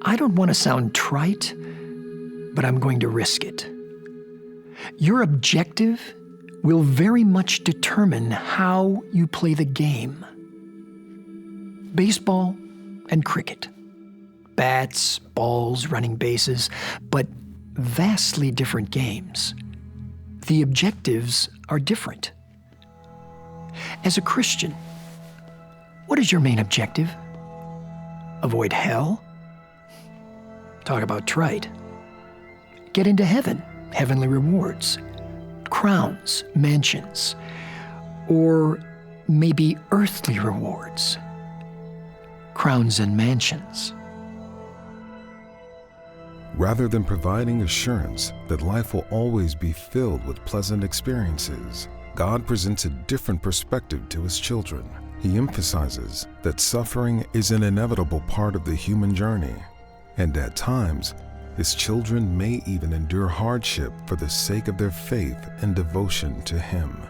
I don't want to sound trite, but I'm going to risk it. Your objective will very much determine how you play the game. Baseball and cricket. Bats, balls, running bases, but vastly different games. The objectives are different. As a Christian, what is your main objective? Avoid hell? Talk about trite. Get into heaven, heavenly rewards, crowns, mansions, or maybe earthly rewards, crowns and mansions. Rather than providing assurance that life will always be filled with pleasant experiences, God presents a different perspective to His children. He emphasizes that suffering is an inevitable part of the human journey, and at times, His children may even endure hardship for the sake of their faith and devotion to Him.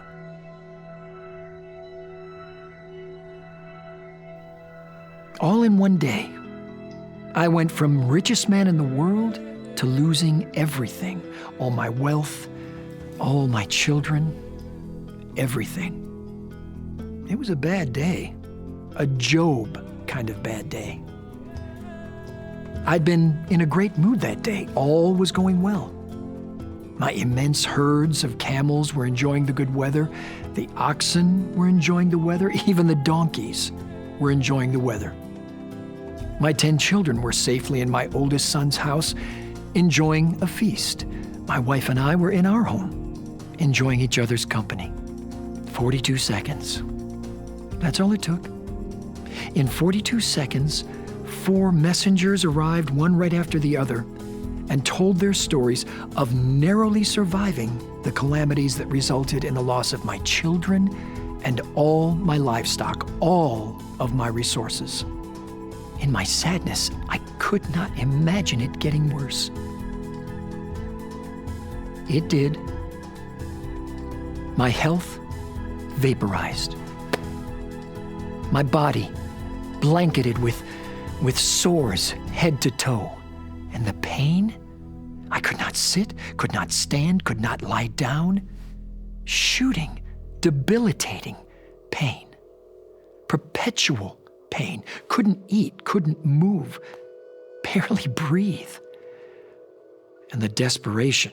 All in one day, I went from richest man in the world to losing everything, all my wealth, all my children, everything. It was a bad day, a Job kind of bad day. I'd been in a great mood that day. All was going well. My immense herds of camels were enjoying the good weather. The oxen were enjoying the weather. Even the donkeys were enjoying the weather. My 10 children were safely in my oldest son's house, enjoying a feast. My wife and I were in our home, enjoying each other's company. 42 seconds. That's all it took. In 42 seconds, 4 messengers arrived, one right after the other, and told their stories of narrowly surviving the calamities that resulted in the loss of my children and all my livestock, all of my resources. In my sadness, I could not imagine it getting worse. It did. My health vaporized. My body blanketed with sores head to toe. And the pain? I could not sit, could not stand, could not lie down. Shooting, debilitating pain. Perpetual pain. Couldn't eat, couldn't move, barely breathe. And the desperation.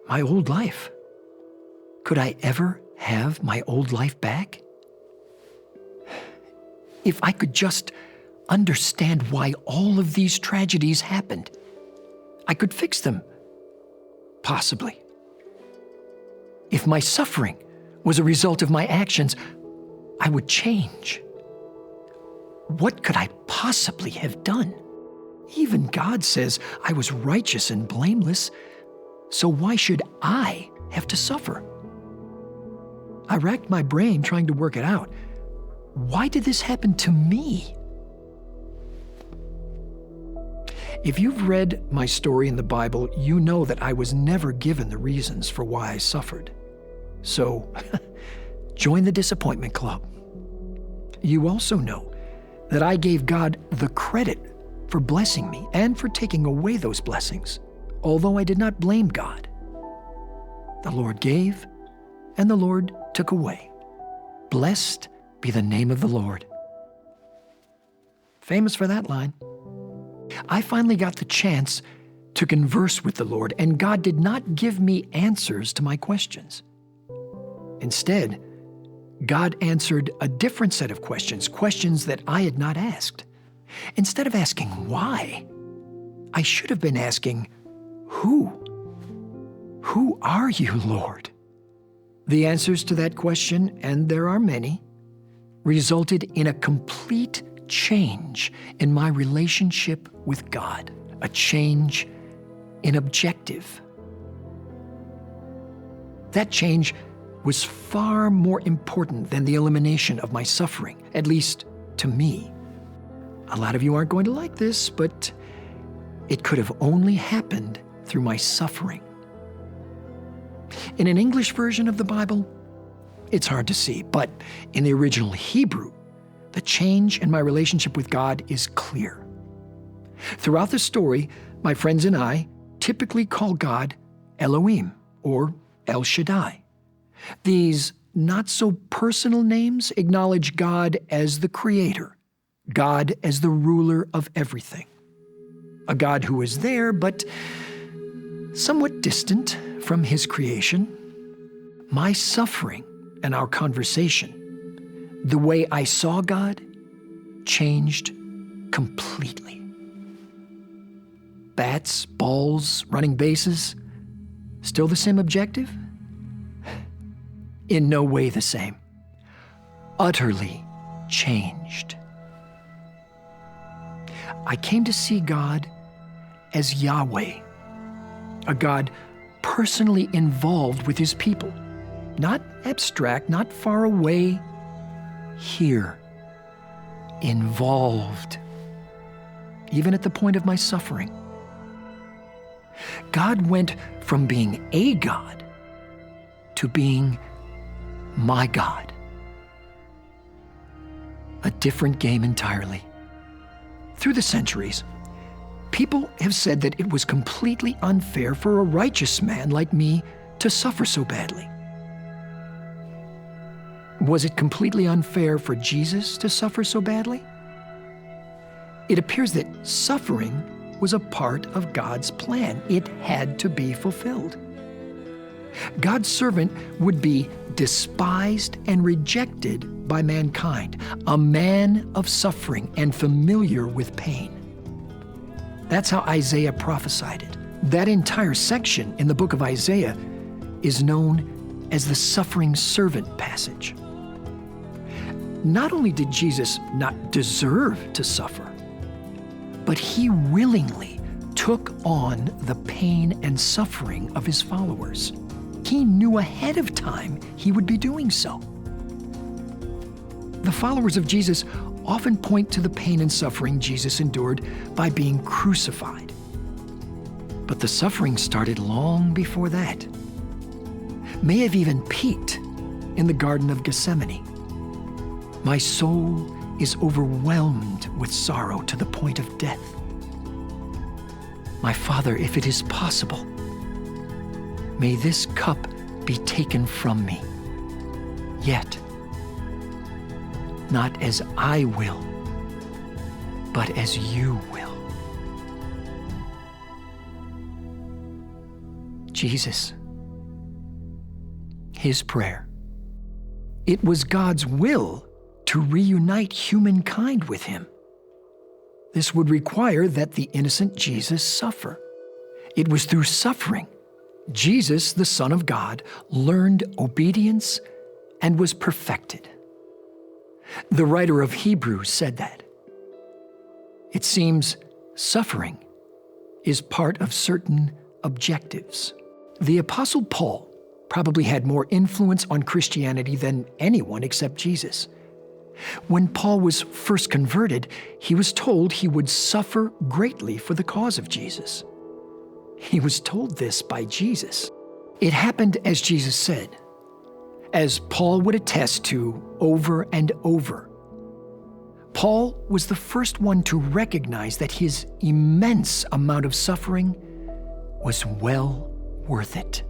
My old life. Could I ever have my old life back? If I could just understand why all of these tragedies happened, I could fix them. Possibly. If my suffering was a result of my actions, I would change. What could I possibly have done? Even God says I was righteous and blameless, so why should I have to suffer? I racked my brain trying to work it out. Why did this happen to me? If you've read my story in the Bible, you know that I was never given the reasons for why I suffered. So, join the disappointment club. You also know that I gave God the credit for blessing me and for taking away those blessings, although I did not blame God. The Lord gave, and the Lord took away. Blessed be the name of the Lord. Famous for that line. I finally got the chance to converse with the Lord, and God did not give me answers to my questions. Instead, God answered a different set of questions, questions that I had not asked. Instead of asking why, I should have been asking, who? Who are you, Lord? The answers to that question, and there are many, resulted in a complete change in my relationship with God, a change in objective. That change was far more important than the elimination of my suffering, at least to me. A lot of you aren't going to like this, but it could have only happened through my suffering. In an English version of the Bible, it's hard to see, but in the original Hebrew, the change in my relationship with God is clear. Throughout the story, my friends and I typically call God Elohim or El Shaddai. These not-so-personal names acknowledge God as the creator, God as the ruler of everything, a God who is there but somewhat distant from his creation. My suffering and our conversation, the way I saw God, changed completely. Bats, balls, running bases, still the same objective? In no way the same. Utterly changed. I came to see God as Yahweh, a God personally involved with his people. Not abstract, not far away, here, involved, even at the point of my suffering. God went from being a God to being my God. A different game entirely. Through the centuries, people have said that it was completely unfair for a righteous man like me to suffer so badly. Was it completely unfair for Jesus to suffer so badly? It appears that suffering was a part of God's plan. It had to be fulfilled. God's servant would be despised and rejected by mankind, a man of suffering and familiar with pain. That's how Isaiah prophesied it. That entire section in the book of Isaiah is known as the suffering servant passage. Not only did Jesus not deserve to suffer, but he willingly took on the pain and suffering of his followers. He knew ahead of time he would be doing so. The followers of Jesus often point to the pain and suffering Jesus endured by being crucified. But the suffering started long before that. May have even peaked in the Garden of Gethsemane. My soul is overwhelmed with sorrow to the point of death. My Father, if it is possible, may this cup be taken from me. Yet, not as I will, but as you will. Jesus, his prayer. It was God's will to reunite humankind with him. This would require that the innocent Jesus suffer. It was through suffering Jesus, the Son of God, learned obedience and was perfected. The writer of Hebrews said that. It seems suffering is part of certain objectives. The Apostle Paul probably had more influence on Christianity than anyone except Jesus. When Paul was first converted, he was told he would suffer greatly for the cause of Jesus. He was told this by Jesus. It happened as Jesus said, as Paul would attest to over and over. Paul was the first one to recognize that his immense amount of suffering was well worth it.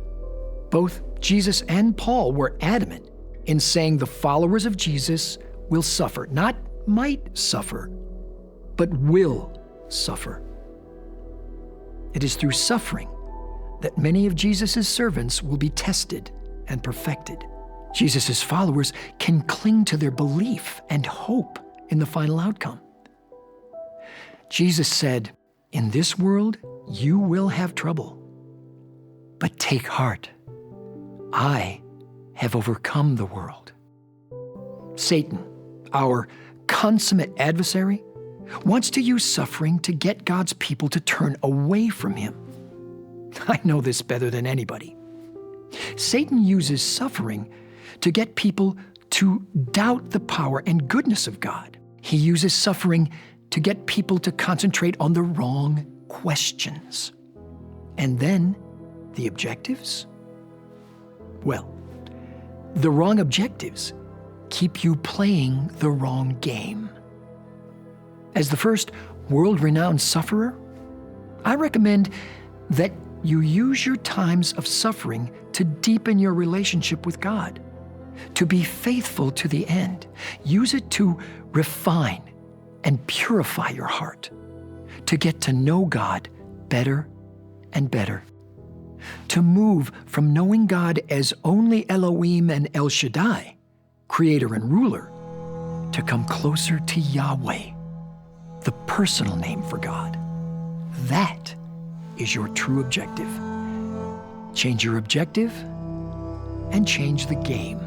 Both Jesus and Paul were adamant in saying the followers of Jesus will suffer, not might suffer, but will suffer. It is through suffering that many of Jesus' servants will be tested and perfected. Jesus' followers can cling to their belief and hope in the final outcome. Jesus said, "In this world you will have trouble, but take heart. I have overcome the world." Satan, our consummate adversary, wants to use suffering to get God's people to turn away from him. I know this better than anybody. Satan uses suffering to get people to doubt the power and goodness of God. He uses suffering to get people to concentrate on the wrong questions. And then, the objectives? Well, the wrong objectives keep you playing the wrong game. As the first world-renowned sufferer, I recommend that you use your times of suffering to deepen your relationship with God, to be faithful to the end. Use it to refine and purify your heart, to get to know God better and better, to move from knowing God as only Elohim and El Shaddai, creator and ruler, to come closer to Yahweh, the personal name for God. That is your true objective. Change your objective and change the game.